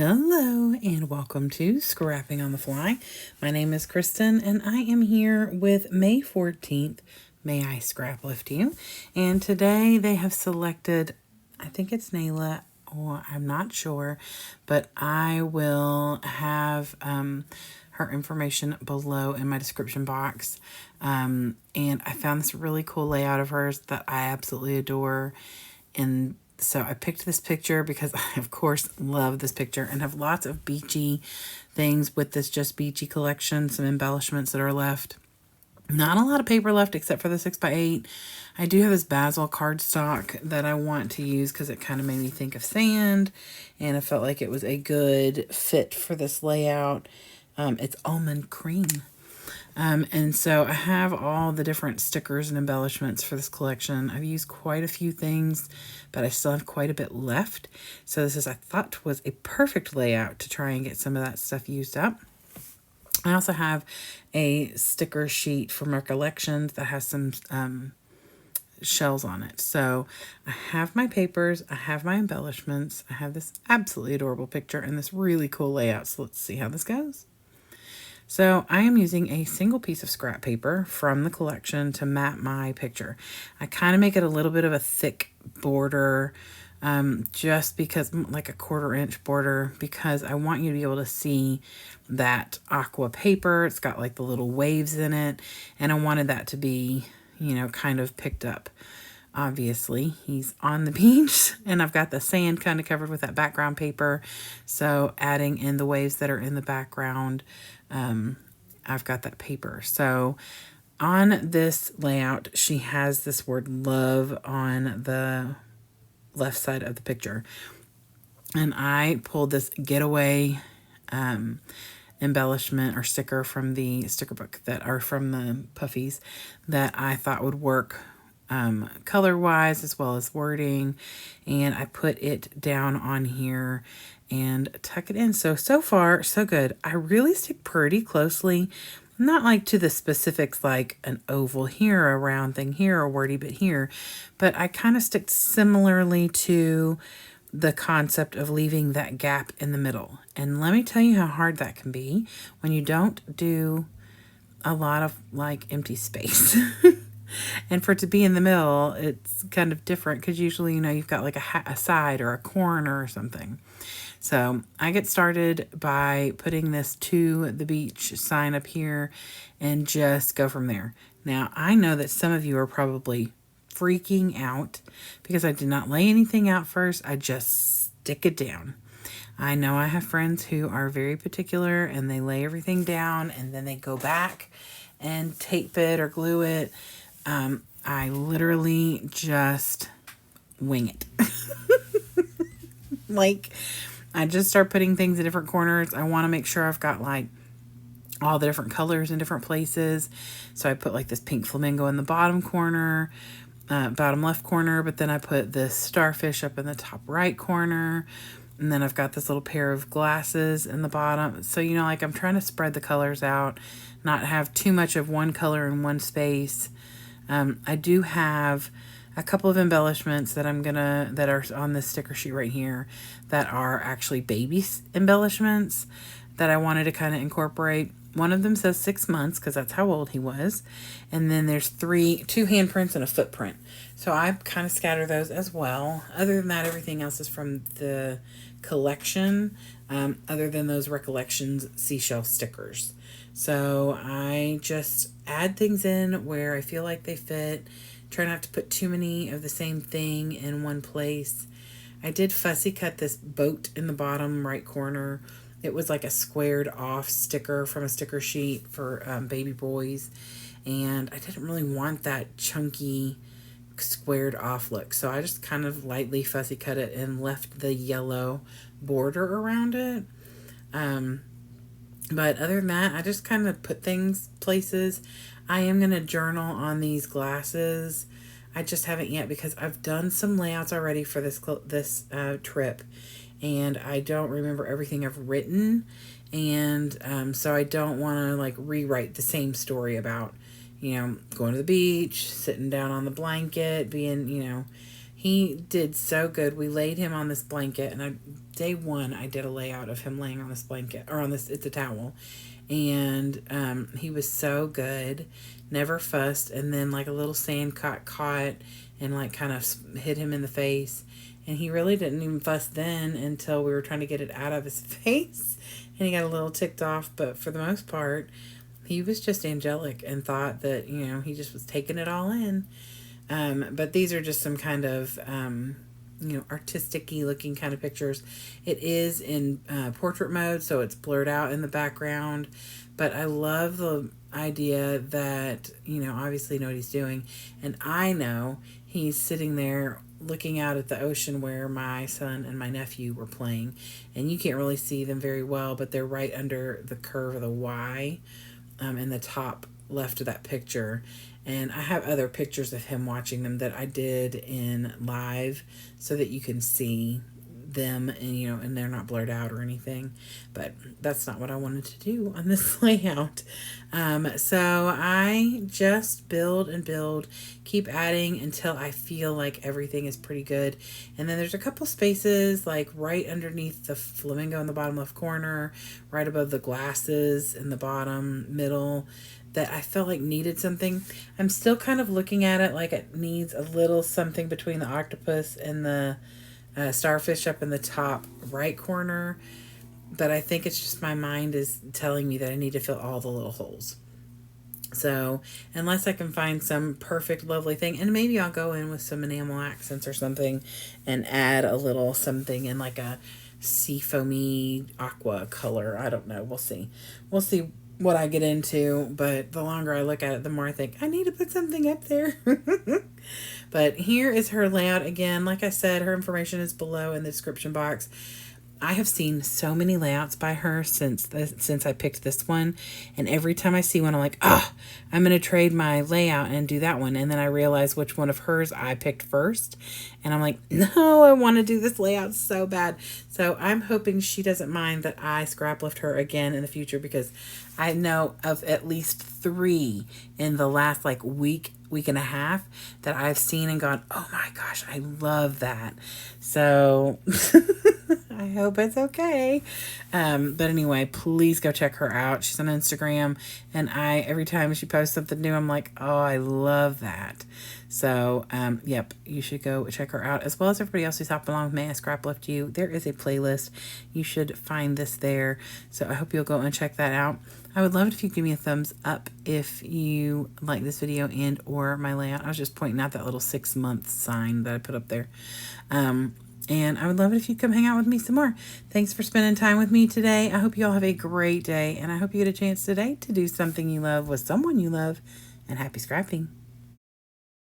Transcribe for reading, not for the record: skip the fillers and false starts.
Hello and welcome to Scrapping on the Fly. My name is Kristen and I am here with May 14th, May I Scraplift You. And today they have selected, I think it's Neyla, or I'm not sure, but I will have her information below in my description box. And I found this really cool layout of hers that I absolutely adore. And so I picked this picture because I, of course, love this picture and have lots of beachy things with this Just Beachy collection, some embellishments that are left. Not a lot of paper left except for the 6x8. I do have this basil cardstock that I want to use because it kind of made me think of sand, and I felt like it was a good fit for this layout. It's almond cream. And so I have all the different stickers and embellishments for this collection. I've used quite a few things, but I still have quite a bit left. So this is, I thought, was a perfect layout to try and get some of that stuff used up. I also have a sticker sheet from Recollections that has some shells on it. So I have my papers, I have my embellishments, I have this absolutely adorable picture and this really cool layout. So let's see how this goes. So I am using a single piece of scrap paper from the collection to map my picture. I kind of make it a little bit of a thick border, just because, like a 1/4 inch border, because I want you to be able to see that aqua paper. It's got like the little waves in it, and I wanted that to be, you know, kind of picked up. Obviously, he's on the beach, and I've got the sand kind of covered with that background paper. So adding in the waves that are in the background, I've got that paper. So on this layout, she has this word love on the left side of the picture. And I pulled this Getaway embellishment or sticker from the sticker book that are from the puffies that I thought would work color wise as well as wording, and I put it down on here and tuck it in. So far so good. I really stick pretty closely, not like to the specifics like an oval here, a round thing here, a wordy bit here, but I kind of stick similarly to the concept of leaving that gap in the middle. And let me tell you how hard that can be when you don't do a lot of like empty space. And for it to be in the middle, it's kind of different because usually, you know, you've got like a side or a corner or something. So I get started by putting this to the beach sign up here and just go from there. Now, I know that some of you are probably freaking out because I did not lay anything out first. I just stick it down. I know I have friends who are very particular and they lay everything down and then they go back and tape it or glue it. I literally just wing it. Like, I just start putting things in different corners. I want to make sure I've got like all the different colors in different places. So I put like this pink flamingo in the bottom corner, bottom left corner, but then I put this starfish up in the top right corner. And then I've got this little pair of glasses in the bottom. So, you know, like I'm trying to spread the colors out, not have too much of one color in one space. I do have a couple of embellishments that that are on this sticker sheet right here that are actually baby embellishments that I wanted to kind of incorporate. One of them says 6 months because that's how old he was. And then there's two handprints and a footprint. So I kind of scatter those as well. Other than that, everything else is from the collection, other than those Recollections seashell stickers. So I just add things in where I feel like they fit. Try not to put too many of the same thing in one place. I did fussy cut this boat in the bottom right corner. It was like a squared off sticker from a sticker sheet for baby boys. And I didn't really want that chunky squared off look. So I just kind of lightly fussy cut it and left the yellow border around it. But other than that, I just kind of put things places. I am going to journal on these glasses. I just haven't yet because I've done some layouts already for this trip. And I don't remember everything I've written. And so I don't want to like rewrite the same story about, you know, going to the beach, sitting down on the blanket, being, you know, he did so good. We laid him on this blanket and I day one, I did a layout of him laying on this blanket, or on this, it's a towel. And he was so good, never fussed. And then like a little sand caught and like kind of hit him in the face. And he really didn't even fuss then until we were trying to get it out of his face. And he got a little ticked off. But for the most part, he was just angelic and thought that, you know, he just was taking it all in. But these are just some kind of, you know, artistic-y looking kind of pictures. It is in portrait mode, so it's blurred out in the background. But I love the idea that, you know, obviously know what he's doing. And I know he's sitting there looking out at the ocean where my son and my nephew were playing. And you can't really see them very well, but they're right under the curve of the Y in the top left of that picture. And I have other pictures of him watching them that I did in live so that you can see them, and you know, and they're not blurred out or anything. But that's not what I wanted to do on this layout. So I just build and build, keep adding until I feel like everything is pretty good. And then there's a couple spaces like right underneath the flamingo in the bottom left corner, right above the glasses in the bottom middle, that I felt like needed something. I'm still kind of looking at it like it needs a little something between the octopus and the starfish up in the top right corner. But I think it's just my mind is telling me that I need to fill all the little holes. So unless I can find some perfect, lovely thing, and maybe I'll go in with some enamel accents or something and add a little something in like a sea foamy aqua color. I don't know. We'll see. We'll see what I get into, but the longer I look at it, the more I think I need to put something up there. But here is her layout again. Like I said, her information is below in the description box. I have seen so many layouts by her since I picked this one, and every time I see one, I'm like, I'm gonna trade my layout and do that one. And then I realize which one of hers I picked first, and I'm like, no, I want to do this layout so bad. So I'm hoping she doesn't mind that I scraplift her again in the future, because I know of at least 3 in the last like week and a half that I've seen and gone, oh my gosh, I love that. So I hope it's okay. But anyway, please go check her out. She's on Instagram, and every time she posts something new, I'm like, oh, I love that. So, yep, you should go check her out, as well as everybody else who's hopping along with me. I Scraplift You. There is a playlist. You should find this there. So I hope you'll go and check that out. I would love it if you give me a thumbs up if you like this video and or my layout. I was just pointing out that little 6-month sign that I put up there. And I would love it if you'd come hang out with me some more. Thanks for spending time with me today. I hope you all have a great day, and I hope you get a chance today to do something you love with someone you love. And happy scrapping.